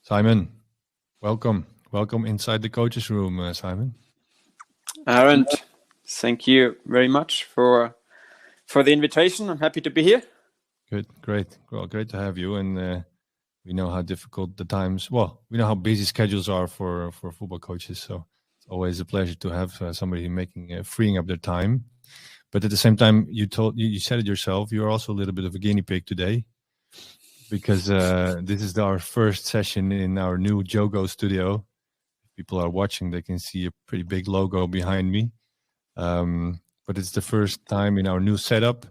Simon, welcome. Welcome inside the coaches room, Simon. Aaron, thank you very much for the invitation. I'm happy to be here. Good, great. Well, great to have you. And we know how difficult the times. Well, we know how busy schedules are for football coaches. So it's always a pleasure to have somebody freeing up their time. But at the same time, you said it yourself. You're also a little bit of a guinea pig today, because this is our first session in our new Jogo studio. If people are watching, they can see a pretty big logo behind me. But it's the first time in our new setup.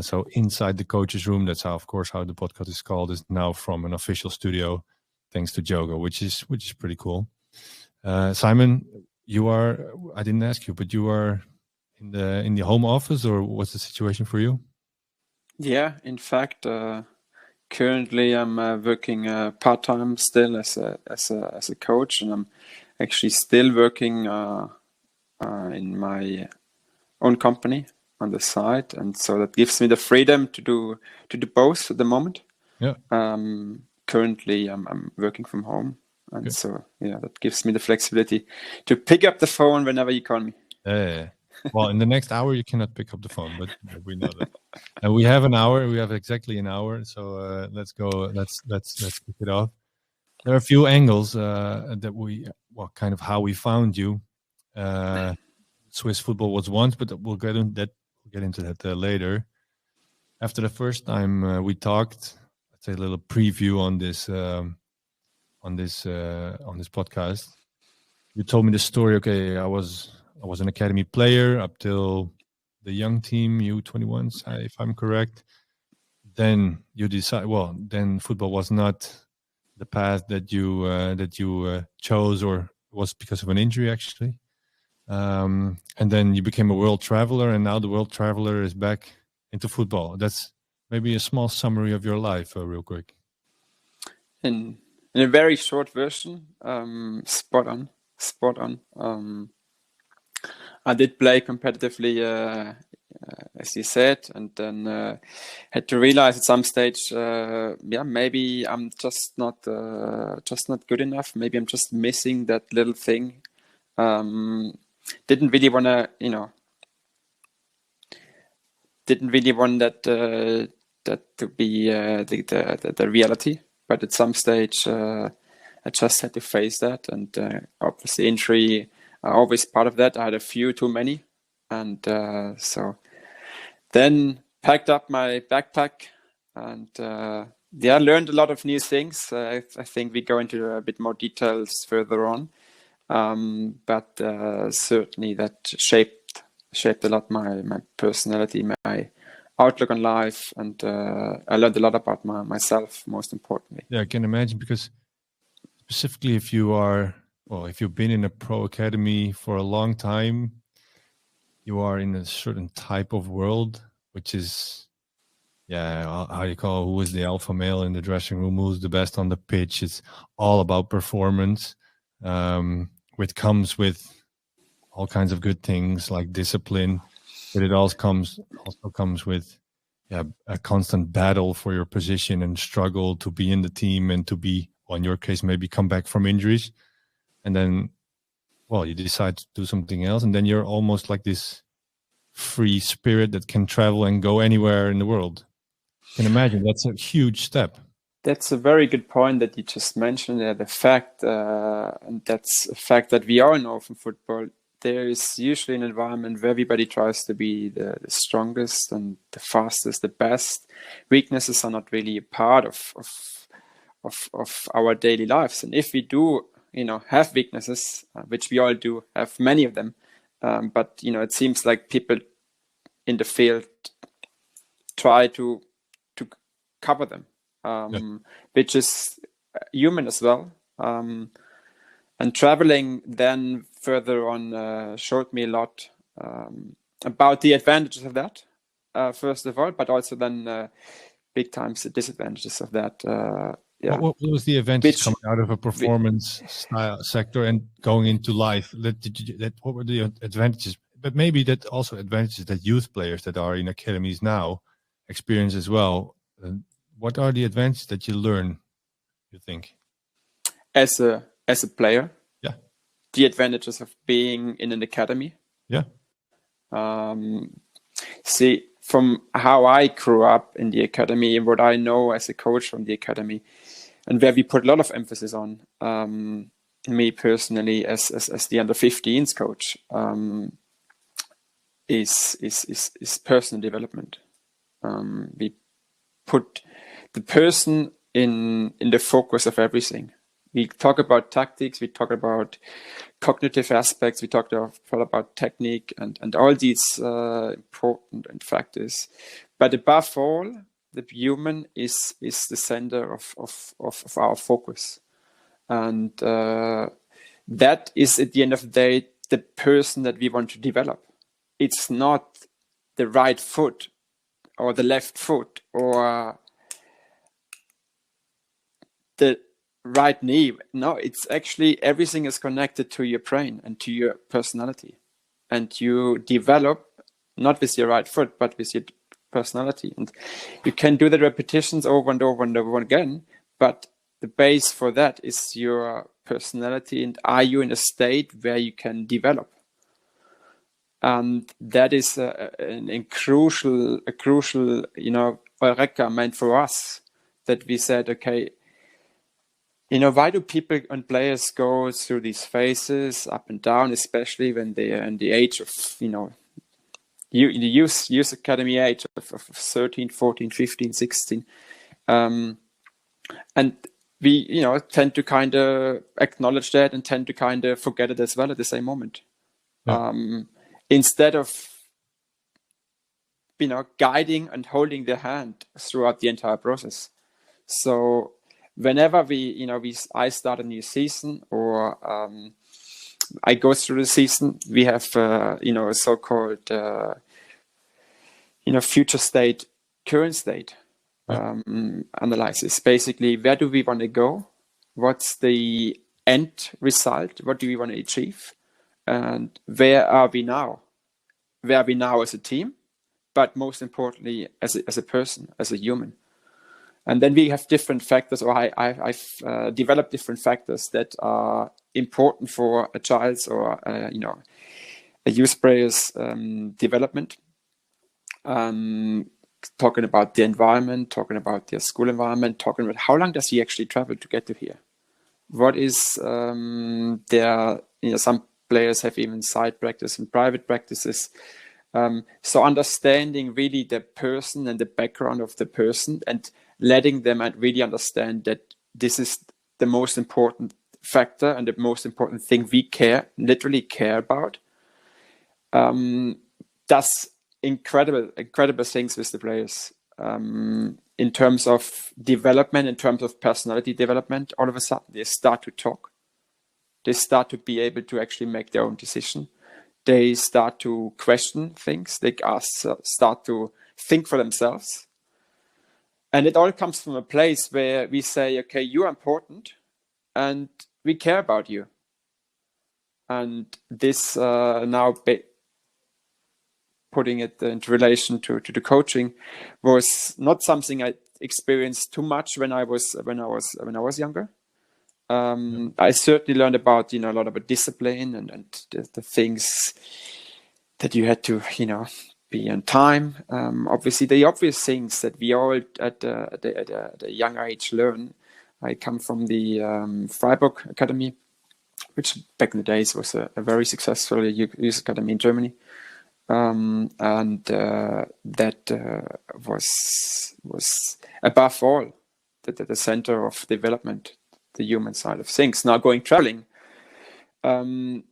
So inside the coaches room, that's how the podcast is called, is now from an official studio, thanks to Jogo, which is pretty cool. Simon, I didn't ask you, but you are in the home office, or what's the situation for you? Yeah, in fact, currently I'm working part-time still as a coach, and I'm actually still working in my own company on the side, and so that gives me the freedom to do both at the moment. Yeah. Currently, I'm working from home, and Good. so that gives me the flexibility to pick up the phone whenever you call me. Well, in the next hour you cannot pick up the phone, but we know that. And we have an hour. We have exactly an hour. So let's go. Let's kick it off. There are a few angles kind of how we found you. Swiss football was once, but we'll get into that later. After the first time we talked, let's say a little preview on this podcast. You told me the story. Okay, I was an academy player up till the young team U21, if I'm correct. Then you decide. Well, then football was not the path that you chose, or was because of an injury actually. And then you became a world traveler, and now the world traveler is back into football. That's maybe a small summary of your life, real quick. In a very short version, spot on. I did play competitively, as you said, and then had to realize at some stage, maybe I'm just not good enough. Maybe I'm just missing that little thing. Didn't really want that to be the reality. But at some stage, I just had to face that, and obviously injury are always part of that. I had a few too many, and so then packed up my backpack and learned a lot of new things. I think we go into a bit more details further on, but certainly that shaped a lot my personality, my outlook on life, and I learned a lot about myself, most importantly. Yeah, I can imagine, because specifically if you've been in a pro academy for a long time, you are in a certain type of world, which is, how you call who is the alpha male in the dressing room, who's the best on the pitch. It's all about performance, which comes with all kinds of good things like discipline, but it also comes with a constant battle for your position and struggle to be in the team and to be, well, in your case, maybe come back from injuries. And then, well, you decide to do something else, and then you're almost like this free spirit that can travel and go anywhere in the world. You can imagine that's a huge step. That's a very good point that you just mentioned. The fact, and that's a fact that we are in orphan football. There is usually an environment where everybody tries to be the strongest and the fastest, the best. Weaknesses are not really a part of our daily lives. And if we do, have weaknesses, which we all do, have many of them, but it seems like people in the field try to cover them, which is human as well. And traveling then further on showed me a lot about the advantages of that, first of all, but also then big times the disadvantages of that. What was the advantage coming out of a performance style sector and going into life? What were the advantages? But maybe that also advantages that youth players that are in academies now experience as well. What are the advantages that you learn, you think? as a player. Yeah. The advantages of being in an academy. Yeah. See, from how I grew up in the academy and what I know as a coach from the academy, and where we put a lot of emphasis on, me personally as the under 15s coach, is personal development. We put the person in the focus of everything. We talk about tactics, we talk about cognitive aspects, we talk about technique and all these important factors. But above all, the human is the center of our focus. And that is, at the end of the day, the person that we want to develop. It's not the right foot or the left foot or the right knee. No, it's actually everything is connected to your brain and to your personality. And you develop not with your right foot, but with your personality. And you can do the repetitions over and over and over again, but the base for that is your personality. And are you in a state where you can develop? And that is a crucial, eureka moment for us, that we said, okay, why do people and players go through these phases up and down, especially when they are in the age of, the youth academy age of 13, 14, 15, 16. And we, tend to kind of acknowledge that and tend to kind of forget it as well at the same moment. Yeah. Instead of, guiding and holding their hand throughout the entire process. So whenever I start a new season or I go through the season, we have, a so-called, future state, current state analysis. Basically, where do we want to go? What's the end result? What do we want to achieve? And where are we now? Where are we now as a team? But most importantly, as a person, as a human. And then we have different factors, or I've developed different factors that are important for a child's or a youth player's development. Talking about the environment, talking about their school environment, talking about how long does he actually travel to get to here? What is their, some players have even side practice and private practices. So understanding really the person and the background of the person and letting them really understand that this is the most important factor and the most important thing we literally care about. Does incredible things with the players in terms of development, in terms of personality development. All of a sudden, they start to talk. They start to be able to actually make their own decision. They start to question things. They start to think for themselves. And it all comes from a place where we say, okay, you're important and we care about you. And this now putting it into relation to the coaching was not something I experienced too much when I was younger. I certainly learned about, a lot about discipline and the things that you had to, be on time. Obviously, the obvious things that we all at a young age learn. I come from the Freiburg Academy, which back in the days was a very successful youth academy in Germany. And that was above all the center of development, the human side of things. Now going traveling, you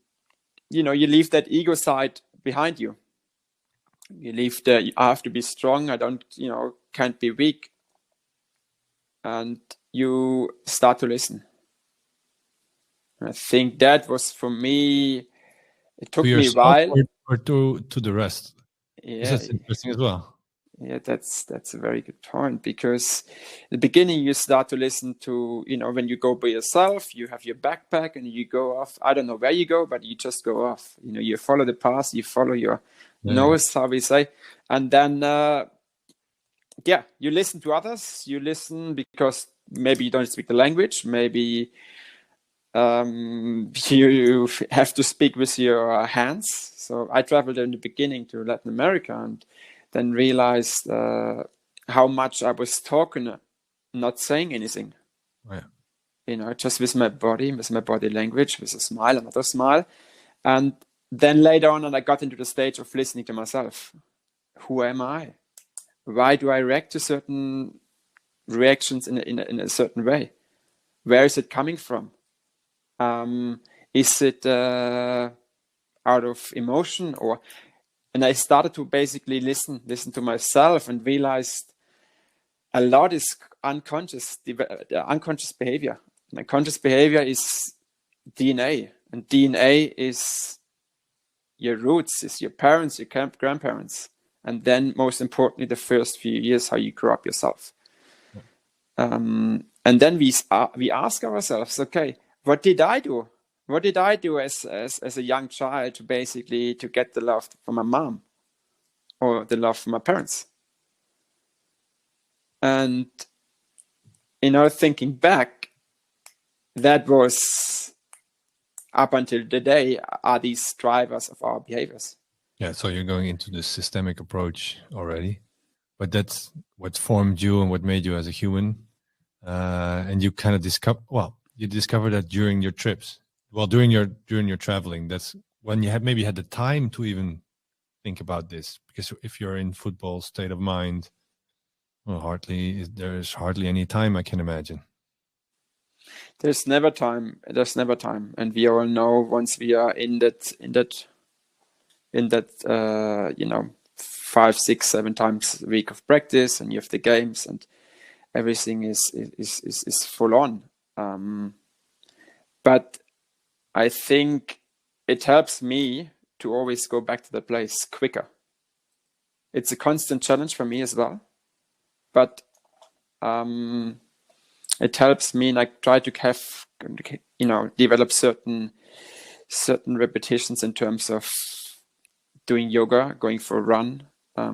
leave that ego side behind you. You leave I have to be strong. I can't be weak. And you start to listen. And I think that was for me, it took me a while. Or to the rest. Yeah. That's interesting as well. Yeah, that's a very good point, because at the beginning you start to listen to, when you go by yourself, you have your backpack and you go off. I don't know where you go, but you just go off. You follow the path, you follow your nose, how we say. And then, you listen to others. You listen because maybe you don't speak the language. Maybe you have to speak with your hands. So I traveled in the beginning to Latin America and then realized how much I was talking, not saying anything. Yeah. Just with my body language, with a smile, another smile. And then later on, I got into the stage of listening to myself. Who am I? Why do I react to certain reactions in a certain way? Where is it coming from? Is it out of emotion and I started to basically listen to myself and realized a lot is unconscious behavior. And conscious behavior is DNA, and DNA is your roots, is your parents, your grandparents, and then most importantly, the first few years, how you grow up yourself. And then we ask ourselves, okay, what did I do? What did I do as a young child to basically to get the love from my mom or the love from my parents? And thinking back, that was up until today are these drivers of our behaviors. Yeah, so you're going into the systemic approach already, but that's what formed you and what made you as a human. And you kind of discovered that during your trips. Well, during your traveling, that's when you maybe had the time to even think about this. Because if you're in football state of mind, well, there's hardly any time, I can imagine. There's never time, and we all know once we are in that 5, 6, 7 times a week of practice, and you have the games, and everything is full on. But I think it helps me to always go back to the place quicker. It's a constant challenge for me as well, but it helps me, and I try to have, develop certain repetitions in terms of doing yoga, going for a run. I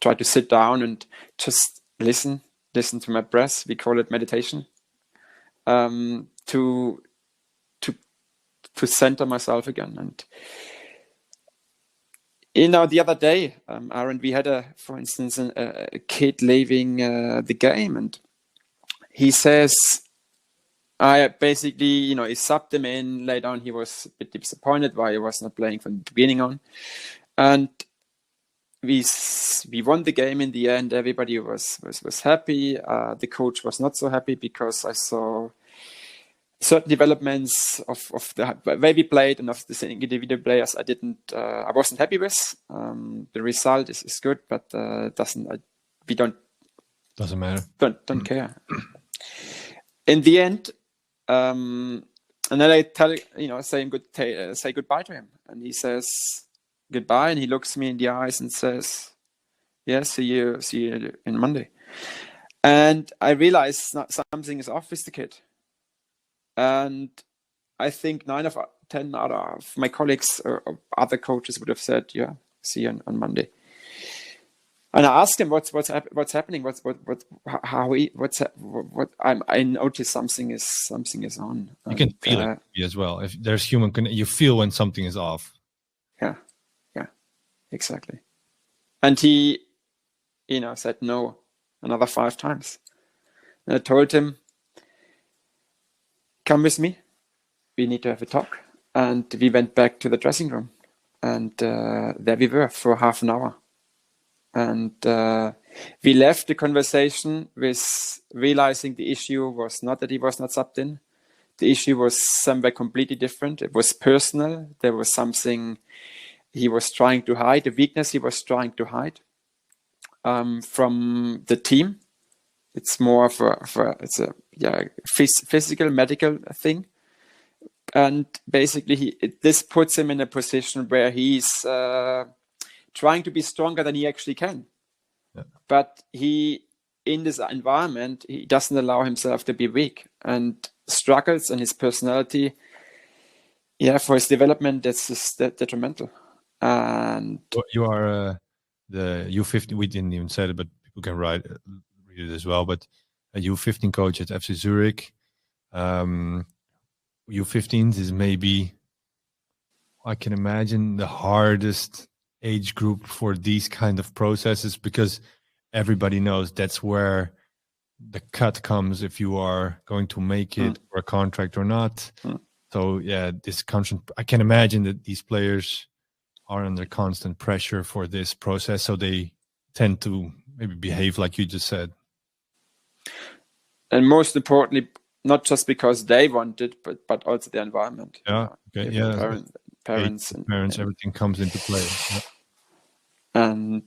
try to sit down and just listen to my breath. We call it meditation. To center myself again. And the other day, Aaron, we had for instance, a kid leaving the game, and he says, I basically, he subbed him in. Later on, he was a bit disappointed why he was not playing from the beginning on. And we won the game in the end. Everybody was happy. The coach was not so happy because I saw certain developments of the way we played and of the individual players I wasn't happy with. The result is good, but doesn't matter. Don't care. In the end, and then I say goodbye to him, and he says goodbye, and he looks me in the eyes and says, "Yeah, see you in Monday." And I realize something is off with the kid. And I think 9 of 10 out of my colleagues or other coaches would have said, "Yeah, see you on Monday." And I asked him, "What's happening? I noticed something is on." You can feel it as well. If there's you feel when something is off. Yeah, exactly. And he, said no another 5 times. And I told him, "Come with me. We need to have a talk." And we went back to the dressing room, and there we were for half an hour. And we left the conversation with realizing the issue was not that he was not subbed in. The issue was somewhere completely different. It was personal. There was something he was trying to hide, a weakness he was trying to hide from the team. It's more of a physical, medical thing. And basically, this puts him in a position where he's trying to be stronger than he actually can. Yeah. But in this environment, he doesn't allow himself to be weak and struggles, and his personality, for his development, that's just detrimental. And you are the U15. We didn't even say it, but people can read it as well. But a U15 coach at FC Zürich. U15s is maybe, I can imagine, the hardest age group for these kind of processes, because everybody knows that's where the cut comes if you are going to make it for a contract or not. So yeah, this constant, I can imagine that these players are under constant pressure for this process, so they tend to maybe behave like you just said. And most importantly, not just because they want it, but also the environment. Yeah, okay, yeah. Parents, and everything comes into play. Yeah. And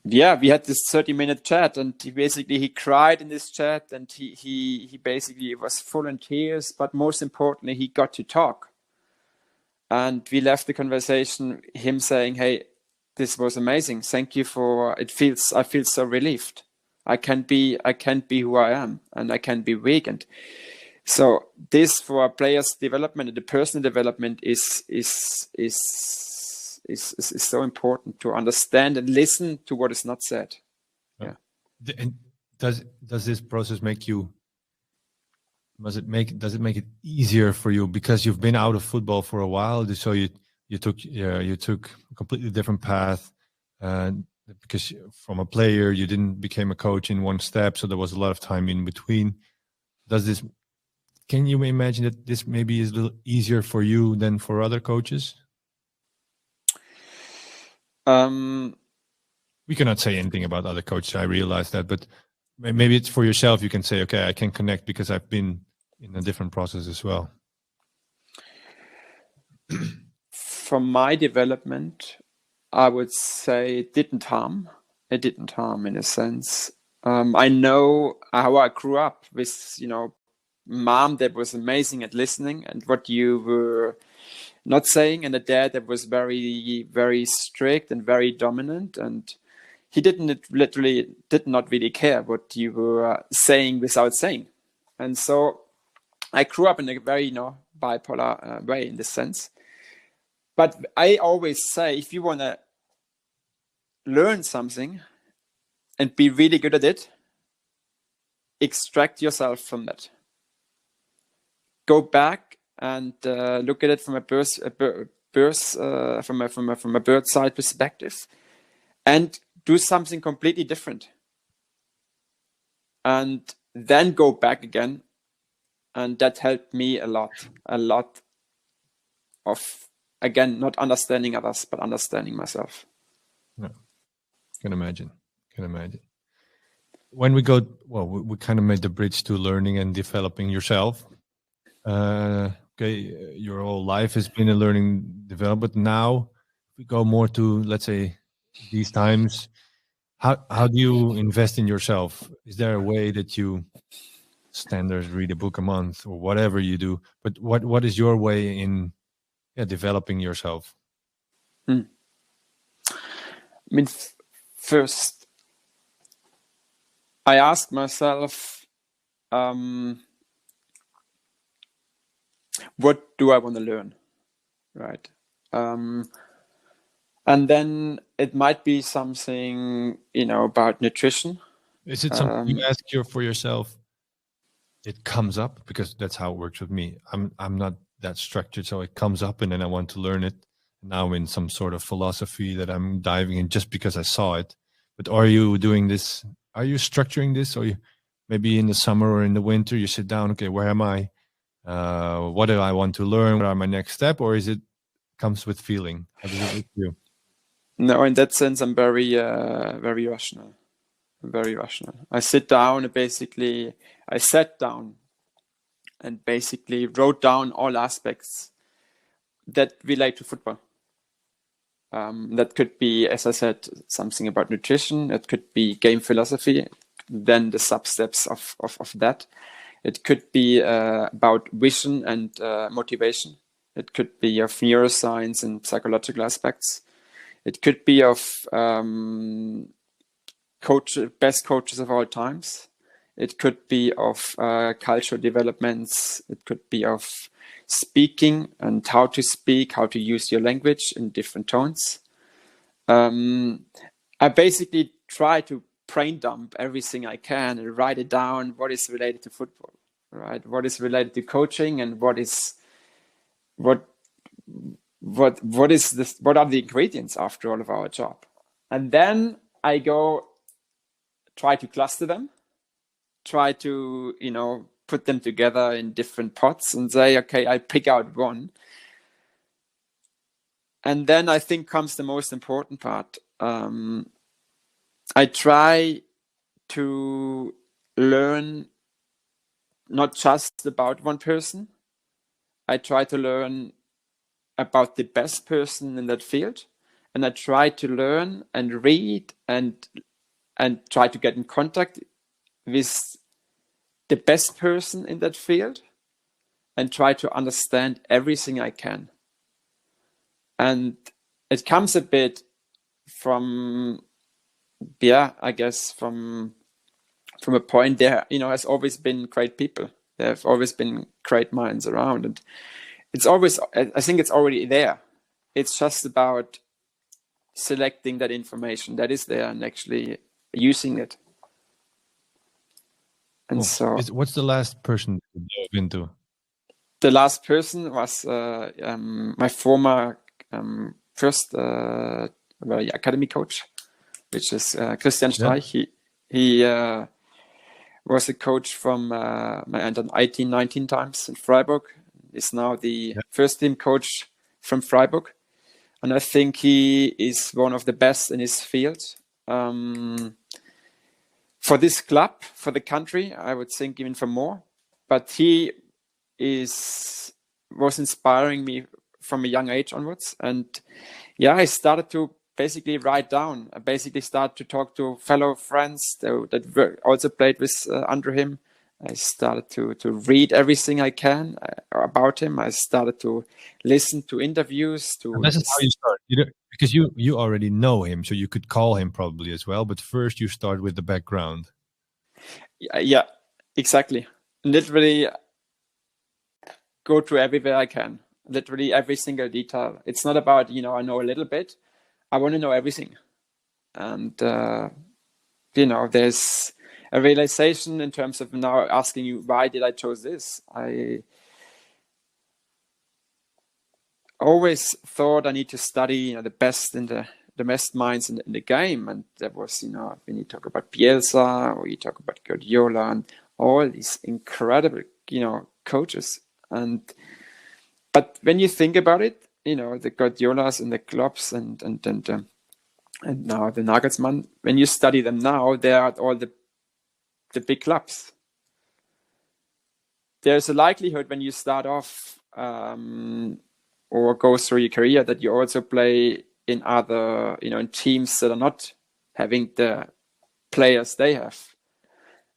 yeah, we had this 30-minute chat, and he cried in this chat, and he basically was full in tears, but most importantly, he got to talk. And we left the conversation, him saying, "Hey, this was amazing. Thank you for it. I feel so relieved. I can be who I am, and I can be weak." And so this, for our players' development and the personal development, is so important to understand and listen to what is not said. Yeah. And does this process make you? Does it make it easier for you because you've been out of football for a while? So you took a completely different path, because from a player you didn't become a coach in one step, so there was a lot of time in between. Can you imagine that this maybe is a little easier for you than for other coaches? We cannot say anything about other coaches, I realize that, but maybe it's for yourself. You can say, okay, I can connect because I've been in a different process as well. From my development, I would say it didn't harm. It didn't harm in a sense. I know how I grew up with, mom that was amazing at listening and what you were not saying, and a dad that was very, very strict and very dominant, and he did not really care what you were saying without saying. And so I grew up in a very bipolar way in this sense. But I always say, if you want to learn something and be really good at it, extract yourself from that. Go back and look at it from a bird's eye perspective, and do something completely different. And then go back again, and that helped me a lot of, again, not understanding others, but understanding myself. Yeah. Can imagine. When we we kind of made the bridge to learning and developing yourself. Okay, your whole life has been a learning development. Now we go more to, let's say, these times. How do you invest in yourself? Is there a way that you standards read a book a month or whatever you do? But what is your way in developing yourself? I mean, first, I ask myself, what do I want to learn, right? And then it might be something, about nutrition. Is it something you ask for yourself? It comes up, because that's how it works with me. I'm not that structured, so it comes up and then I want to learn it. Now in some sort of philosophy that I'm diving in just because I saw it. But are you doing this? Are you structuring this? Or maybe in the summer or in the winter you sit down, okay, where am I? What do I want to learn? What are my next step? Or is it comes with feeling? How does it look to you? No, in that sense, I'm very, very rational. Very rational. I sat down and basically wrote down all aspects that relate to football. That could be, as I said, something about nutrition. It could be game philosophy, then the sub-steps of that. It could be about vision and motivation. It could be of neuroscience and psychological aspects. It could be of best coaches of all times. It could be of cultural developments. It could be of speaking and how to speak, how to use your language in different tones. I basically try to brain dump everything I can and write it down, what is related to football, right? What is related to coaching and what is what is this? What are the ingredients after all of our job? And then I go try to cluster them, try to put them together in different pots and say, okay, I pick out one. And then I think comes the most important part. I try to learn not just about one person. I try to learn about the best person in that field, and I try to learn and read and try to get in contact with the best person in that field and try to understand everything I can. And it comes a bit from, I guess from a point there, has always been great people. There have always been great minds around, and it's always, I think it's already there. It's just about selecting that information that is there and actually using it. And what's the last person you've been to? The last person was my former first academy coach, which is Christian Streich. He was a coach from my under 18-19 times in Freiburg. He's now the first team coach from Freiburg. And I think he is one of the best in his field. For this club, for the country, I would think even for more. But he was inspiring me from a young age onwards. And I started to basically write down. I basically started to talk to fellow friends that also played with under him. I started to read everything I can about him. I started to listen to interviews. This is how you start, because you already know him, so you could call him probably as well. But first, you start with the background. Yeah, exactly. Literally, go through everywhere I can. Literally every single detail. It's not about I know a little bit. I want to know everything, and there's a realization in terms of now asking you, why did I chose this? I always thought I need to study, the best in the best minds in the game. And there was, when you talk about Bielsa or you talk about Guardiola and all these incredible, coaches. But when you think about it, the Guardiolas and the Klopps and now the Nagelsmann, when you study them now, they are at all the big clubs. There's a likelihood when you start off or go through your career that you also play in other, in teams that are not having the players they have.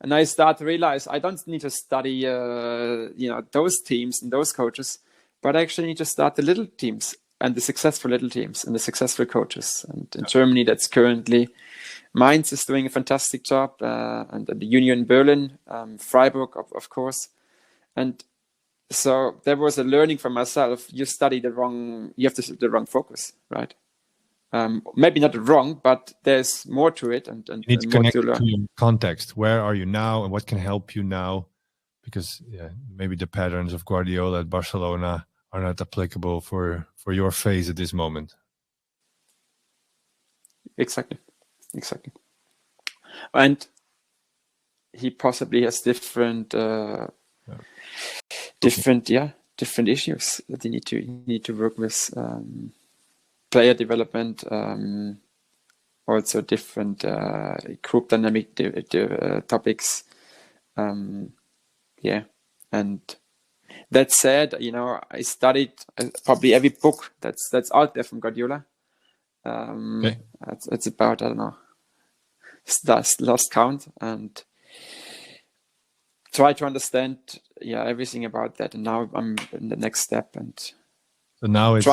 And I start to realize I don't need to study, those teams and those coaches, but I actually need to start the little teams and the successful little teams and the successful coaches. And in Germany, that's currently Mainz is doing a fantastic job, and the Union Berlin, Freiburg, of course. And so there was a learning for myself. You have the wrong focus, right? Maybe not wrong, but there's more to it. And you need to connect to your context. Where are you now and what can help you now? Because maybe the patterns of Guardiola at Barcelona are not applicable for your phase at this moment. Exactly. And he possibly has different issues that you need to work with. Player development, also different group dynamic topics. And that said, I studied probably every book that's out there from Guardiola. It's about, I don't know, lost count, and try to understand everything about that. And now I'm in the next step, and so now it's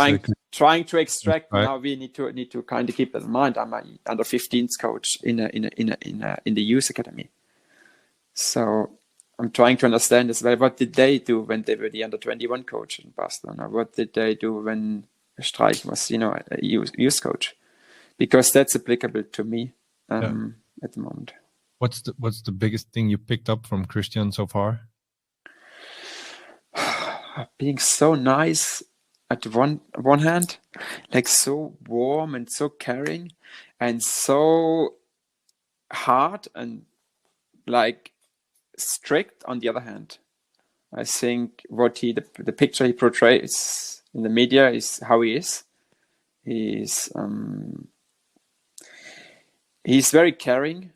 trying to extract. Right. Now we need to kind of keep that in mind. I'm an under 15s coach in the youth academy, so I'm trying to understand as well, what did they do when they were the under 21 coach in Barcelona? What did they do when Streich was a youth coach? Because that's applicable to me at the moment. What's the biggest thing you picked up from Christian so far? Being so nice at one hand, like so warm and so caring, and so hard and like strict on the other hand. I think what the picture he portrays in the media is how he is. He's very caring.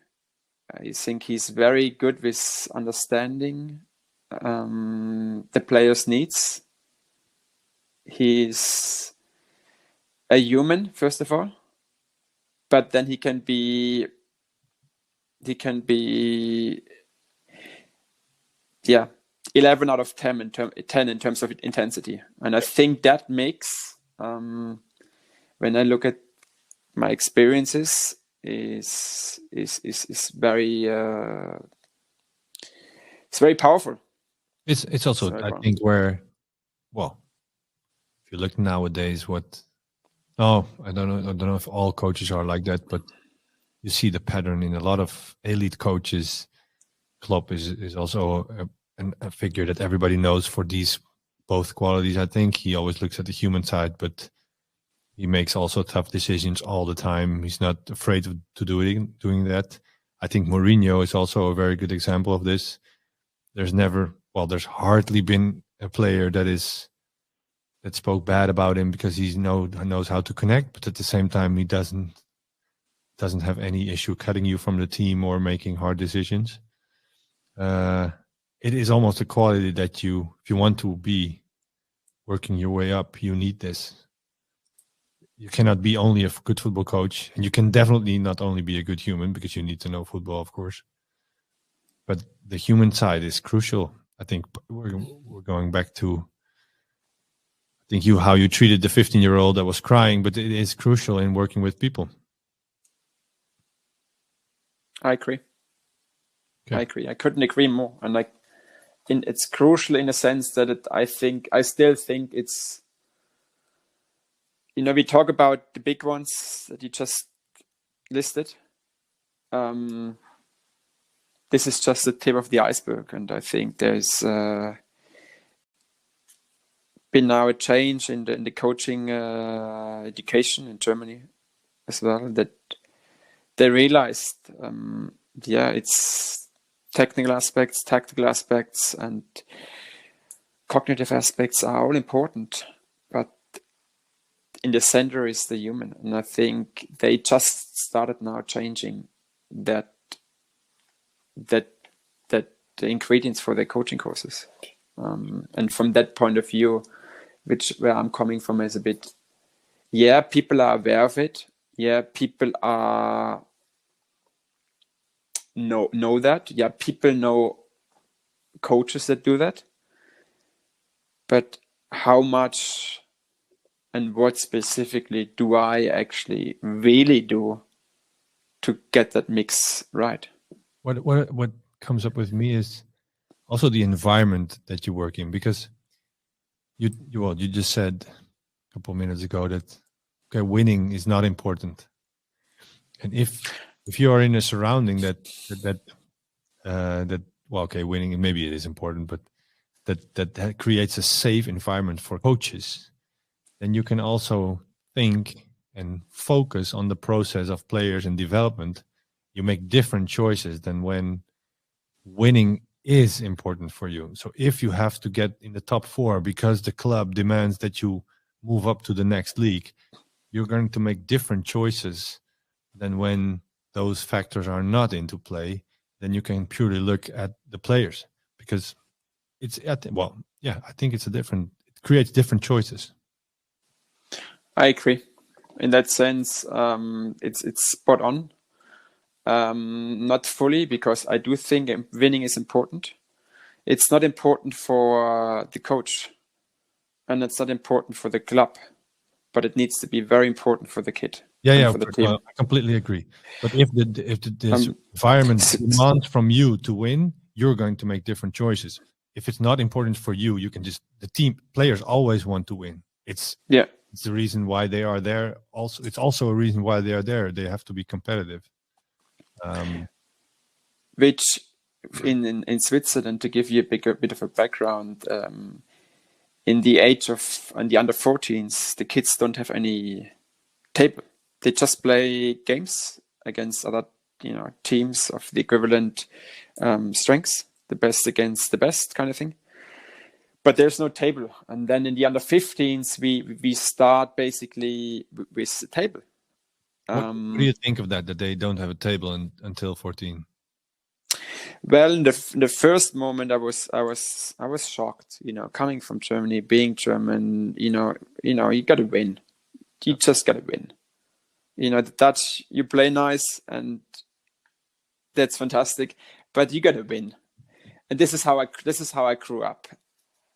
I think he's very good with understanding the players' needs. He's a human, first of all, but then he can be, yeah, 11 out of 10 in terms of intensity. And I think that makes, when I look at my experiences, is very it's very powerful. It's also, Sorry, I Ron. think, where, well, if you look nowadays, I don't know if all coaches are like that, but you see the pattern in a lot of elite coaches. Klopp is also a figure that everybody knows for these both qualities. I think he always looks at the human side, but he makes also tough decisions all the time. He's not afraid to doing that. I think Mourinho is also a very good example of this. There's hardly been a player that spoke bad about him because he knows how to connect, but at the same time he doesn't have any issue cutting you from the team or making hard decisions. It is almost a quality that if you want to be working your way up, you need this. You cannot be only a good football coach, and you can definitely not only be a good human, because you need to know football, of course. But the human side is crucial. I think we're going back to, how you treated the 15-year-old that was crying, but it is crucial in working with people. I agree. Okay. I agree. I couldn't agree more. And it's crucial in a sense that I still think it's, we talk about the big ones that you just listed. This is just the tip of the iceberg, and I think there's been now a change in the coaching education in Germany as well, that they realized, it's technical aspects, tactical aspects, and cognitive aspects are all important, but in the center is the human. And I think they just started now changing that the ingredients for their coaching courses. And from that point of view, where I'm coming from, is a bit, people are aware of it. People know that. People know coaches that do that. But how much and what specifically do I actually really do to get that mix right? What comes up with me is also the environment that you work in, because you just said a couple of minutes ago that winning is not important, and if you are in a surrounding that winning, maybe it is important, but that creates a safe environment for coaches, then you can also think and focus on the process of players and development. You make different choices than when winning is important for you. So if you have to get in the top 4 because the club demands that you move up to the next league, you're going to make different choices than when those factors are not into play. Then you can purely look at the players, because I think it creates different choices. I agree. In that sense, it's spot on. Not fully, because I do think winning is important. It's not important for the coach, and it's not important for the club, but it needs to be very important for the kid. For the team. I completely agree. But if the environment demands from you to win, you're going to make different choices. If it's not important for you, you can the team players always want to win. It's the reason why they are there. Also, it's also a reason why they are there. They have to be competitive. Which in Switzerland, to give you a bit of a background, in the under 14s, the kids don't have any table. They just play games against other, teams of the equivalent strengths, the best against the best kind of thing. But there's no table. And then in the under 15s, we start basically with the table. What do you think of that they don't have a table until 14? Well, in the first moment, I was shocked. Coming from Germany, being German, you got to win. You just got to win. The Dutch, you play nice, and that's fantastic, but you got to win. And this is how I grew up.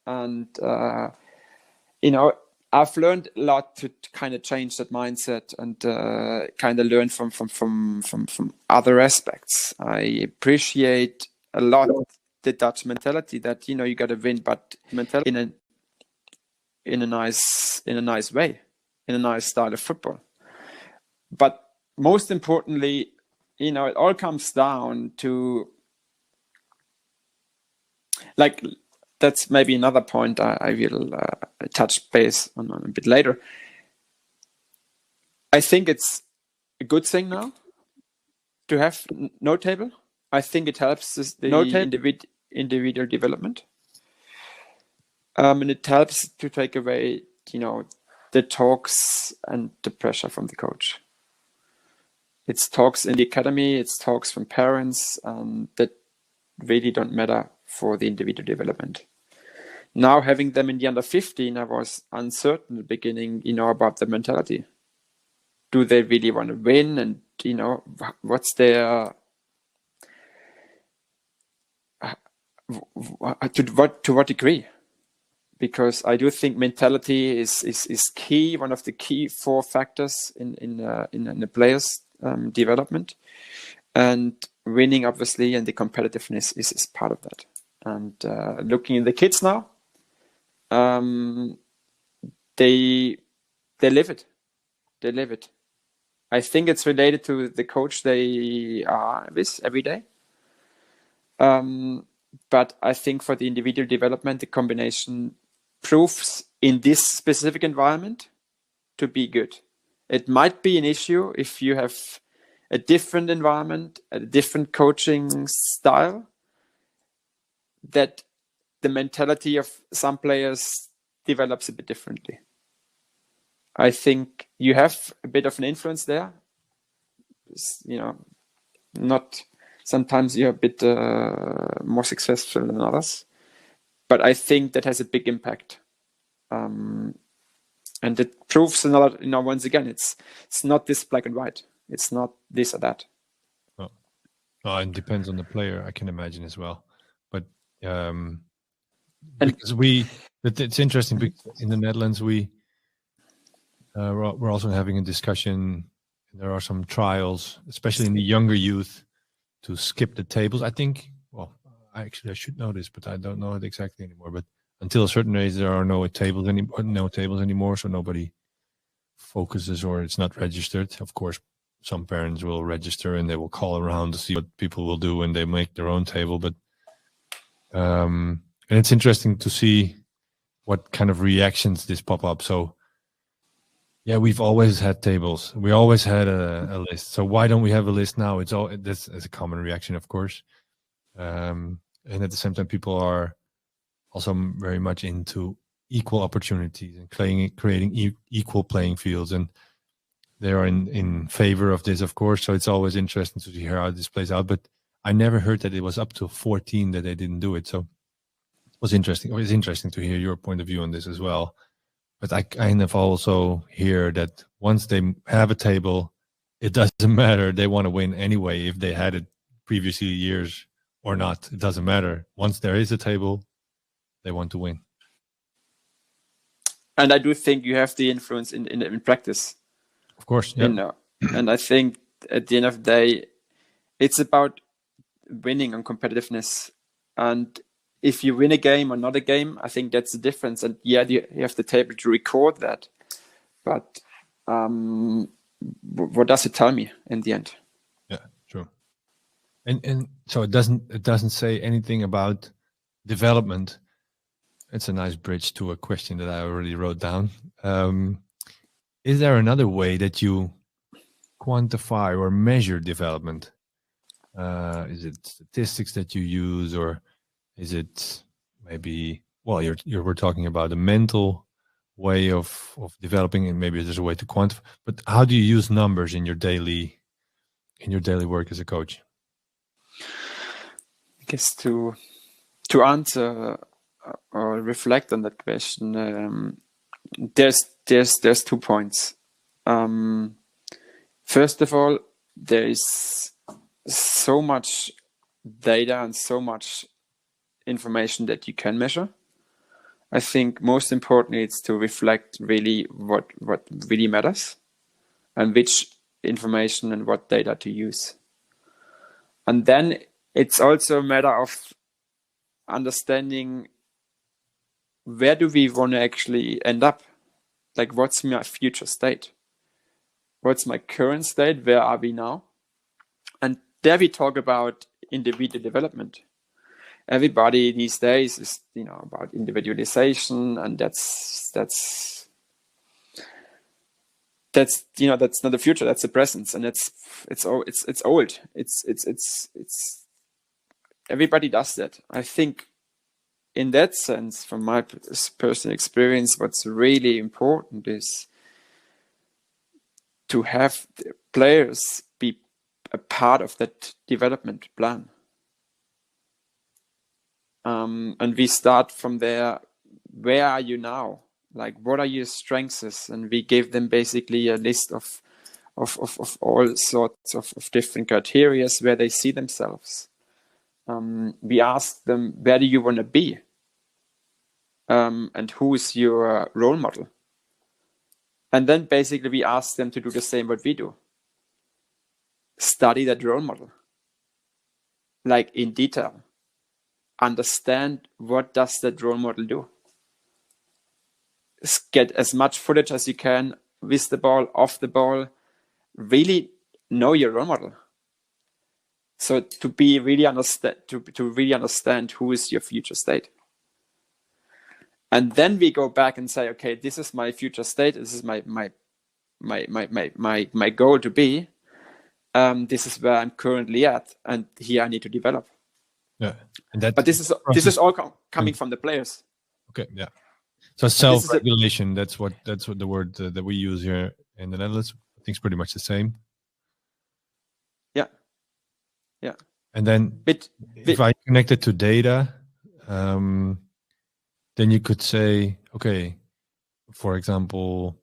And I've learned a lot to kind of change that mindset and kind of learn from other aspects. I appreciate a lot the Dutch mentality that you got to win, but mentality in a nice way, in a nice style of football. But most importantly, it all comes down to, like, that's maybe another point I will touch base on a bit later. I think it's a good thing now to have no table. I think it helps the individual development. And it helps to take away, the talks and the pressure from the coach. It's talks in the academy, it's talks from parents that really don't matter for the individual development. Now having them in the under 15, I was uncertain at the beginning, about the mentality. Do they really want to win? And, what's their... To what degree? Because I do think mentality is key, one of the key 4 factors in the players' development. And winning, obviously, and the competitiveness is part of that. And looking at the kids now, they live it. They live it. I think it's related to the coach they are with every day. But I think for the individual development, the combination proves in this specific environment to be good. It might be an issue if you have a different environment, a different coaching style, that the mentality of some players develops a bit differently. I think you have a bit of an influence there. Not sometimes you're a bit more successful than others, but I think that has a big impact. And it proves another, once again, it's not this black and white. It's not this or that. Oh, it depends on the player, I can imagine as well. But because it's interesting because in the Netherlands we're also having a discussion. There are some trials, especially in the younger youth, to skip the tables. I think. Well, I should know this, but I don't know it exactly anymore. But until a certain age, there are no tables anymore, so nobody focuses or it's not registered. Of course, some parents will register and they will call around to see what people will do when they make their own table. But and it's interesting to see what kind of reactions this pop up. So yeah, we've always had tables. We always had a list. So why don't we have a list now? That's a common reaction, of course. And at the same time, people are also very much into equal opportunities and creating equal playing fields. And they are in favor of this, of course. So it's always interesting to hear how this plays out. But I never heard that it was up to 14 that they didn't do it. So it was interesting. It's interesting to hear your point of view on this as well. But I kind of also hear that once they have a table, it doesn't matter. They want to win anyway, if they had it previous years or not. It doesn't matter. Once there is a table, they want to win. And I do think you have the influence in practice. Of course, yeah. And I think at the end of the day, it's about winning and competitiveness. And if you win a game or not a game, I think that's the difference. And yeah, you have the table to record that. But what does it tell me in the end? Yeah, true. And so it doesn't say anything about development. It's a nice bridge to a question that I already wrote down. Is there another way that you quantify or measure development? Is it statistics that you use, or is it maybe, well, we're talking about a mental way of developing, and maybe there's a way to quantify, but how do you use numbers in your daily work as a coach? I guess to answer or reflect on that question, there's 2 points. First of all, there is so much data and so much information that you can measure. I think most importantly, it's to reflect really what really matters and which information and what data to use. And then it's also a matter of understanding, where do we want to actually end up? Like, what's my future state? What's my current state? Where are we now? And there we talk about individual development. Everybody these days is, about individualization, and that's not the future. That's the present, and it's old. It's everybody does that. I think, in that sense, from my personal experience, what's really important is to have the players be a part of that development plan. And we start from there. Where are you now? Like, what are your strengths? And we gave them basically a list of all sorts of different criteria where they see themselves. We asked them, where do you want to be? And who is your role model? And then basically we asked them to do the same what we do. Study that role model, like in detail. Understand, what does that role model do? Get as much footage as you can with the ball, off the ball. Really know your role model. So to really understand who is your future state. And then we go back and say, okay, this is my future state. This is my goal to be. This is where I'm currently at, and here I need to develop. Yeah, but this is all coming from the players. Okay, yeah. So self-regulation. That's what the word that we use here in the Netherlands. I think it's pretty much the same. Yeah. And then if I connect it to data, then you could say, okay, for example,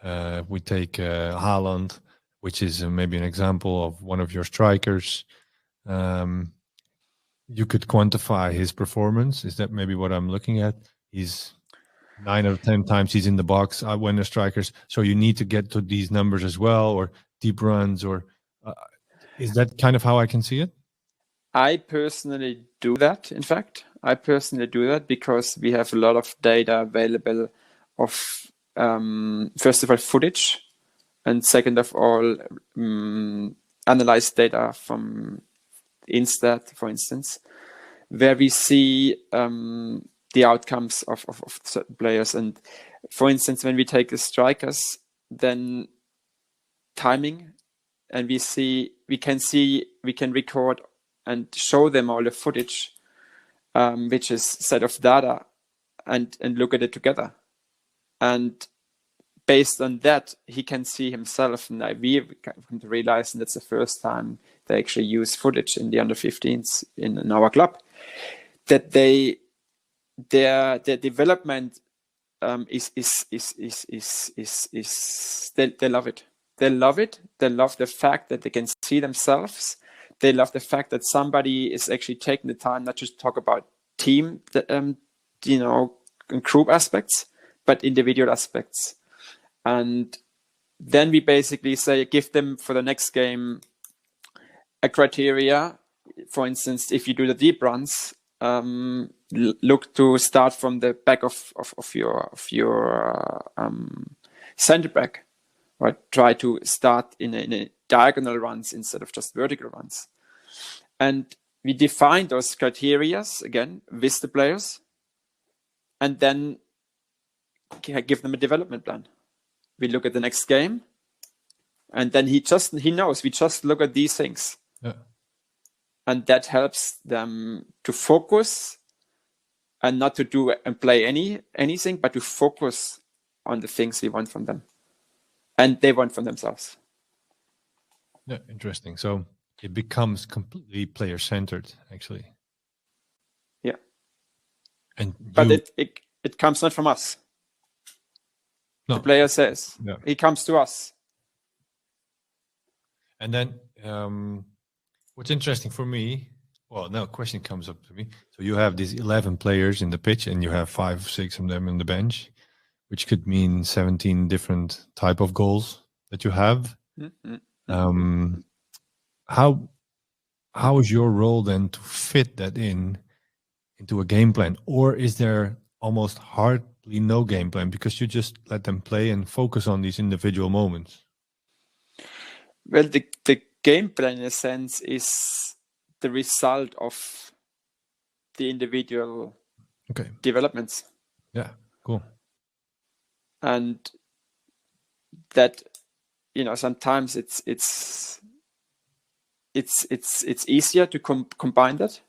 we take Haaland, which is maybe an example of one of your strikers. You could quantify his performance. Is that maybe what I'm looking at? He's 9 out of 10 times he's in the box when the strikers. So you need to get to these numbers as well, or deep runs, or is that kind of how I can see it? I personally do that. In fact, I personally do that because we have a lot of data available of, first of all, footage, and second of all, analyzed data from Instat, for instance, where we see the outcomes of certain players. And for instance, when we take the strikers, then timing, and we can record and show them all the footage, which is set of data, and look at it together. And based on that, he can see himself. And we come to realize, and that's the first time they actually use footage in the under-15s in our club, that their development is they love it. They love it. They love the fact that they can see themselves. They love the fact that somebody is actually taking the time not just to talk about team, and group aspects, but individual aspects. And then we basically say, give them for the next game a criteria. For instance, if you do the deep runs, look to start from the back of your center back, or try to start in a diagonal runs instead of just vertical runs. And we define those criteria again with the players, and then give them a development plan. We look at the next game, and then he knows we just look at these things. Yeah. And that helps them to focus and not to do and play anything, but to focus on the things we want from them and they want from themselves. Yeah, interesting. So it becomes completely player-centered, actually. Yeah. And but it comes not from us. No. The player says, It comes to us. And then what's interesting for me, a question comes up to me. So you have these 11 players in the pitch and you have 5, 6 of them on the bench, which could mean 17 different type of goals that you have. Mm-hmm. How is your role then to fit that into a game plan? Or is there almost hardly no game plan because you just let them play and focus on these individual moments? Well, the game plan, in a sense, is the result of the individual developments. Yeah, cool. And that, sometimes it's easier to combine that,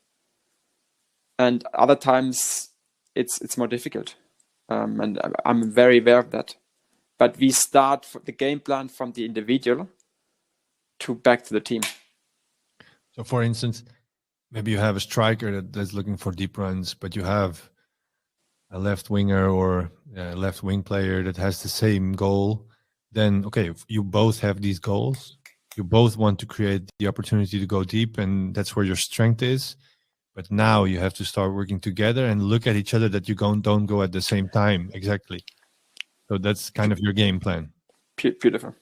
and other times it's more difficult. And I'm very aware of that. But we start the game plan from the individual to back to the team. So, for instance, maybe you have a striker that's looking for deep runs, but you have a left winger or a left wing player that has the same goal. Then, if you both have these goals, you both want to create the opportunity to go deep, and that's where your strength is. But now you have to start working together and look at each other that you don't go at the same time. Exactly. So that's kind of your game plan. Beautiful.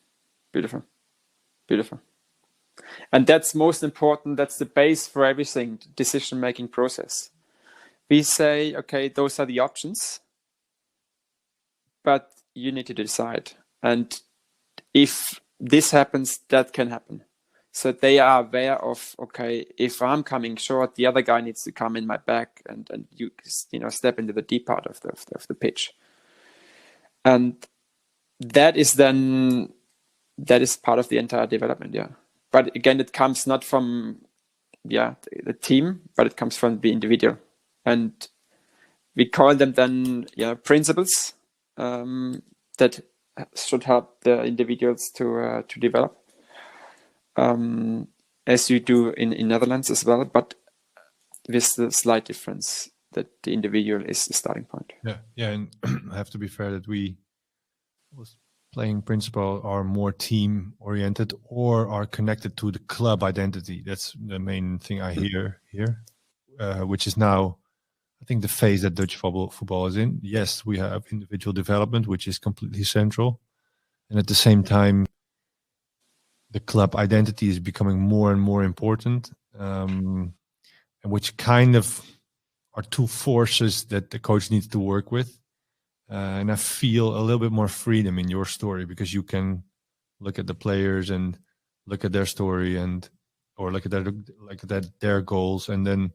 And that's most important. That's the base for everything, decision-making process. We say, those are the options, but you need to decide. And if this happens, that can happen. So they are aware of, if I'm coming short, the other guy needs to come in my back and you step into the deep part of the pitch. And that is part of the entire development, yeah. But again, it comes not from the team, but it comes from the individual. And we call them then principles that should help the individuals to develop, as you do in Netherlands as well, but with the slight difference that the individual is the starting point. Yeah, and I have to be fair that we playing principle are more team oriented or are connected to the club identity. That's the main thing I hear here, which is now, I think, the phase that Dutch football is in. Yes, we have individual development, which is completely central. And at the same time, the club identity is becoming more and more important, and which kind of are two forces that the coach needs to work with. And I feel a little bit more freedom in your story because you can look at the players and look at their story or look at their goals, and then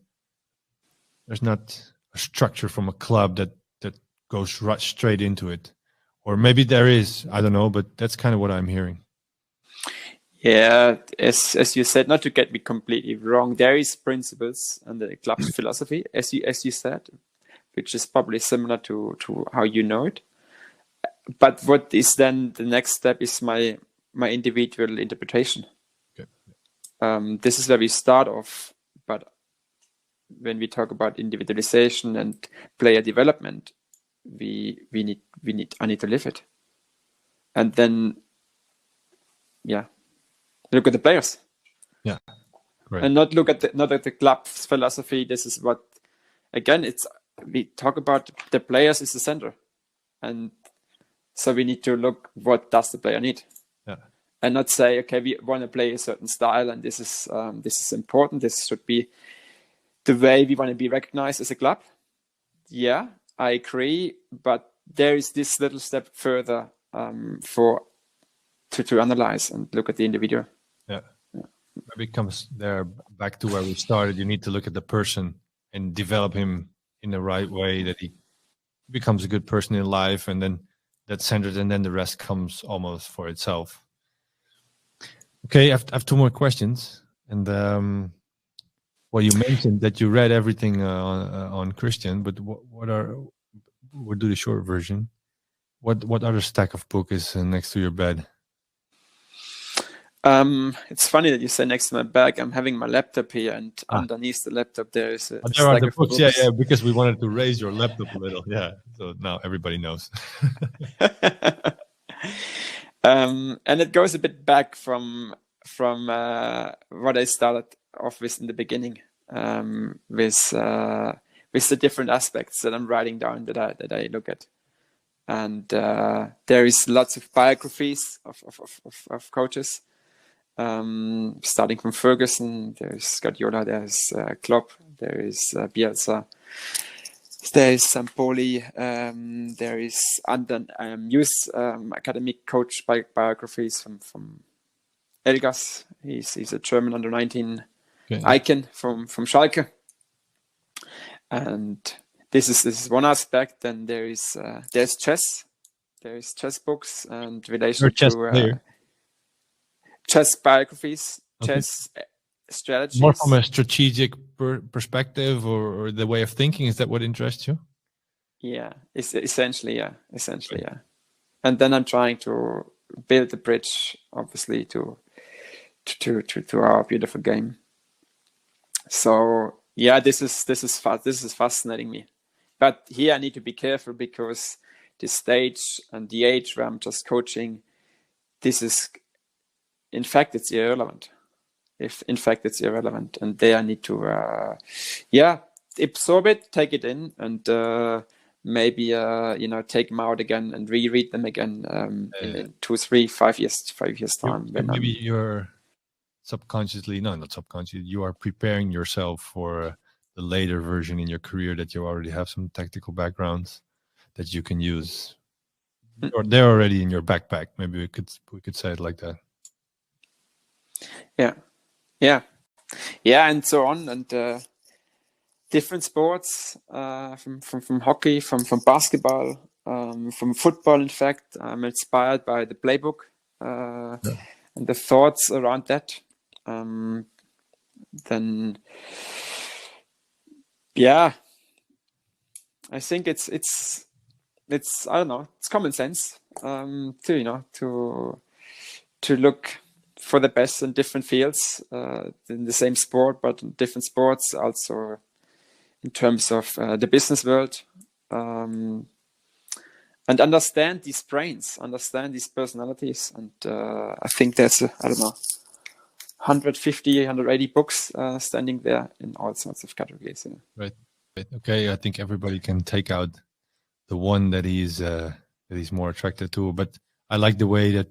there's not a structure from a club that goes right straight into it. Or maybe there is, I don't know, but that's kind of what I'm hearing. Yeah, as you said, not to get me completely wrong, there is principles and the club's philosophy, as you said, which is probably similar to how you know it. But what is then the next step is my individual interpretation. Okay. This is where we start off, but when we talk about individualization and player development, I need to live it. And then, look at the players. Yeah. Great. And not at the club's philosophy. This is what, again, we talk about the players is the center. And so we need to look, what does the player need? Yeah. And not say, we want to play a certain style and this is important. This should be the way we want to be recognized as a club. Yeah, I agree. But there is this little step further to analyze and look at the individual. Yeah. Maybe it comes there back to where we started. You need to look at the person and develop him in the right way that he becomes a good person in life, and then that's centered, and then the rest comes almost for itself. Okay, I have 2 more questions. And well, you mentioned that you read everything on Christian, but we'll do the short version. What other stack of book is next to your bed? It's funny that you say next to my bag. I'm having my laptop here, and underneath the laptop there is a there are stack the of books. books. Yeah, because we wanted to raise your laptop a little. Yeah, so now everybody knows. And it goes a bit back from what I started off with in the beginning, with the different aspects that I'm writing down that I look at. And there is lots of biographies of coaches, starting from Ferguson. There's Guardiola, there's Klopp, there is Bielsa, there is Sampoli, there is youth academic coach biographies from Elgas. He's a German under 19 icon from Schalke. And this is one aspect. Then there's chess. There's chess books and relation to chess biographies, chess strategies. More from a strategic perspective, or the way of thinking. Is that what interests you? Yeah, essentially, yeah. And then I'm trying to build the bridge, obviously, to our beautiful game. So yeah, this is fascinating me. But here I need to be careful, because the stage and the age where I'm just coaching, this is, in fact, it's irrelevant. And there I need to, absorb it, take it in, and maybe take them out again and reread them again in 2, 3, 5 years time. Maybe you're subconsciously, not subconsciously, you are preparing yourself for the later version in your career, that you already have some tactical backgrounds that you can use. Or they're already in your backpack. Maybe we could say it like that. Yeah, and so on, and different sports, from hockey, from basketball, from football. In fact, I'm inspired by the playbook and the thoughts around that. Then, yeah, I think it's I don't know, it's common sense to look for the best in different fields, in the same sport, but in different sports, also in terms of the business world, and understand these brains, understand these personalities. And I think there's 150, 180 books standing there in all sorts of categories. Yeah. Right. Okay, I think everybody can take out the one that he's more attracted to. But I like the way that,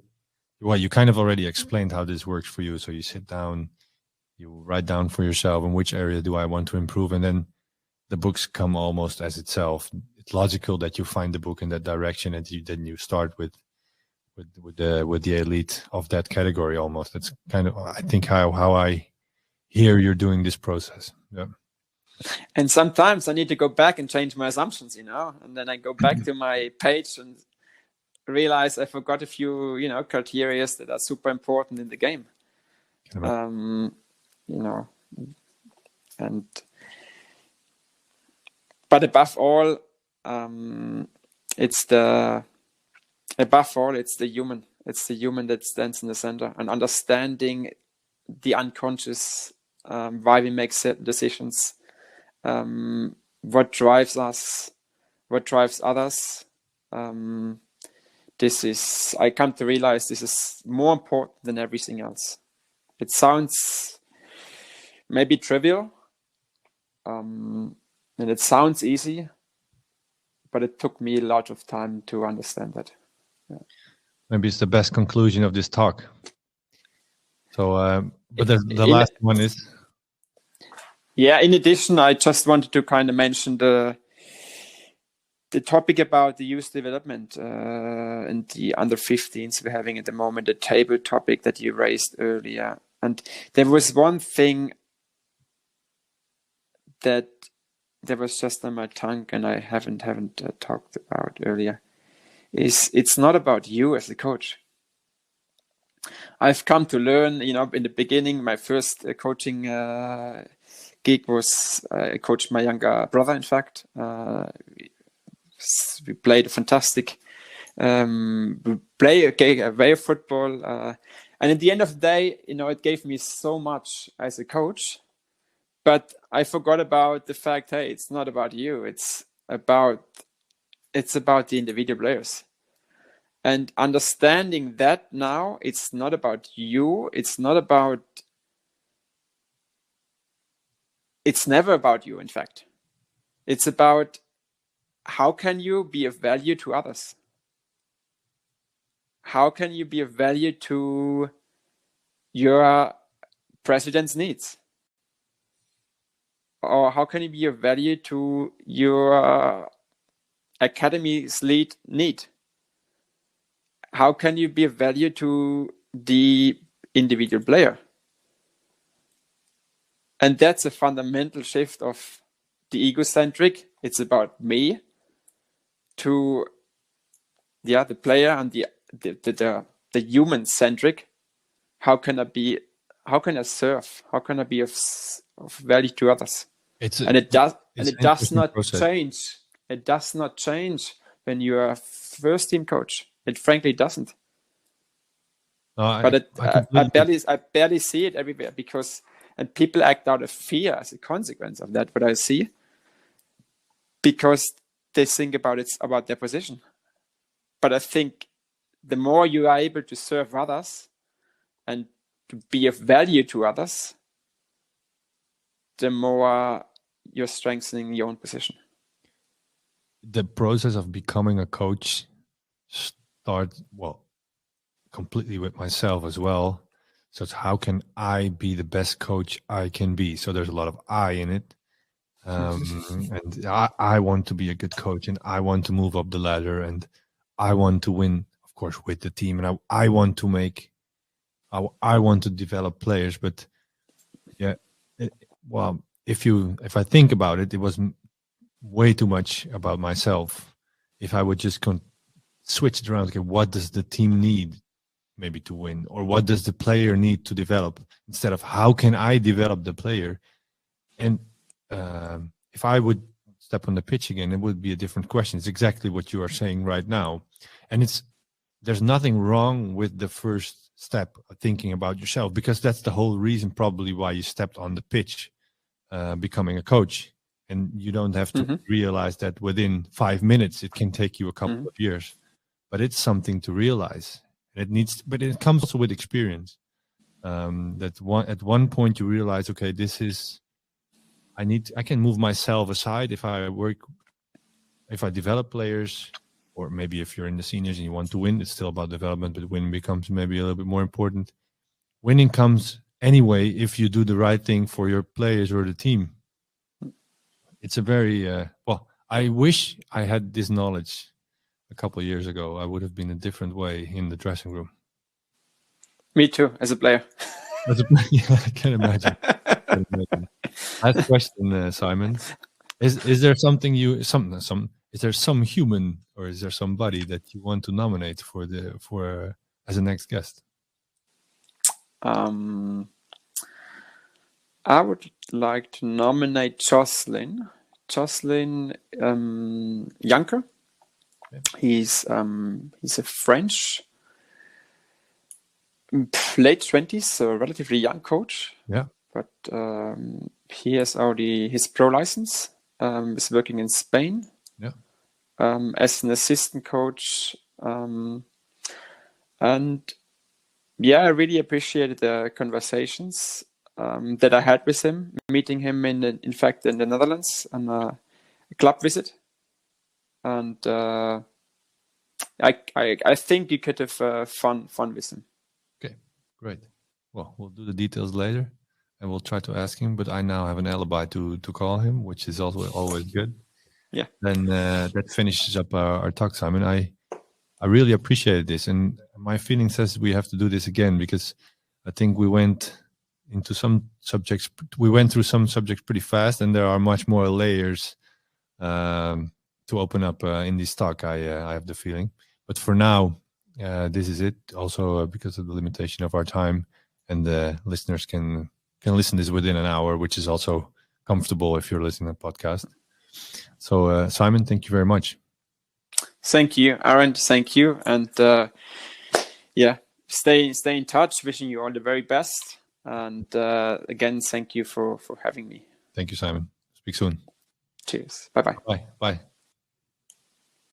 well, you kind of already explained how this works for you. So you sit down, you write down for yourself, in which area do I want to improve, and then the books come almost as itself. It's logical that you find the book in that direction, and then you start with the elite of that category. Almost, that's kind of, I think, how I hear you're doing this process. Yeah. And sometimes I need to go back and change my assumptions, and then I go back to my page and realize I forgot a few, criteria that are super important in the game. But above all, it's the human. It's the human that stands in the center, and understanding the unconscious, why we make certain decisions, what drives us, what drives others. I come to realize this is more important than everything else. It sounds maybe trivial, and it sounds easy, but it took me a lot of time to understand that. Yeah. Maybe it's the best conclusion of this talk. So, but the last one is. Yeah, in addition, I just wanted to kind of mention the topic about the youth development and the under 15s we're having at the moment, the table topic that you raised earlier. And there was one thing that that was just on my tongue and I haven't talked about earlier is it's not about you as a coach. I've come to learn, in the beginning, my first coaching gig was I coached my younger brother, in fact. We played a fantastic way of football. And at the end of the day, it gave me so much as a coach. But I forgot about the fact, hey, it's not about you. It's about the individual players. And understanding that now, it's not about you. It's never about you, in fact. It's about how can you be of value to others? How can you be of value to your president's needs? Or how can you be of value to your academy's lead need? How can you be of value to the individual player? And that's a fundamental shift of the egocentric. It's about me to the player and the human centric. How can I serve? How can I be of value to others? It does not change. It does not change when you are a first team coach. It frankly doesn't. I barely see it everywhere and people act out of fear as a consequence of that. What I see, because they think about their position. But I think the more you are able to serve others and to be of value to others, the more you're strengthening your own position. The process of becoming a coach starts, completely with myself as well. So it's how can I be the best coach I can be? So there's a lot of I in it. And I want to be a good coach, and I want to move up the ladder, and I want to win, of course, with the team. And I want to I want to develop players. But yeah, if I think about it, it was way too much about myself. If I would just switch it around, okay, what does the team need maybe to win, or what does the player need to develop, instead of how can I develop the player? And if I would step on the pitch again, it would be a different question. It's exactly what you are saying right now. And there's nothing wrong with the first step, thinking about yourself, because that's the whole reason probably why you stepped on the pitch, becoming a coach. And you don't have to realize that within 5 minutes. It can take you a couple of years, but it's something to realize. But it comes also with experience. At one point you realize, okay, I can move myself aside if I develop players, or maybe if you're in the seniors and you want to win, it's still about development, but winning becomes maybe a little bit more important. Winning comes anyway if you do the right thing for your players or the team. It's a very, I wish I had this knowledge a couple of years ago. I would have been a different way in the dressing room. Me too, as a player. Yeah, I can imagine. Last question, Simon. Is there something is there some human, or is there somebody that you want to nominate for as a next guest? I would like to nominate Jocelyn Janker. Okay. He's a French, late 20s, so a relatively young coach. Yeah. But he has already his pro license. Is working in Spain. Yeah. As an assistant coach. And yeah, I really appreciated the conversations that I had with him, meeting him in the Netherlands on a club visit. And I think you could have fun with him. Okay, great. Well, we'll do the details later, and we'll try to ask him. But I now have an alibi to call him, which is also always good. Yeah. Then that finishes up our talk, Simon. I really appreciated this, and my feeling says we have to do this again, because I think we went into some subjects. We went through some subjects pretty fast, and there are much more layers to open up in this talk. I have the feeling, but for now, this is it. Also, because of the limitation of our time, and the listeners can listen this within an hour, which is also comfortable if you're listening to a podcast. So, Simon, thank you very much. Thank you, Aaron. Thank you, and stay in touch. Wishing you all the very best. And again, thank you for having me. Thank you, Simon. Speak soon. Cheers. Bye-bye. Bye.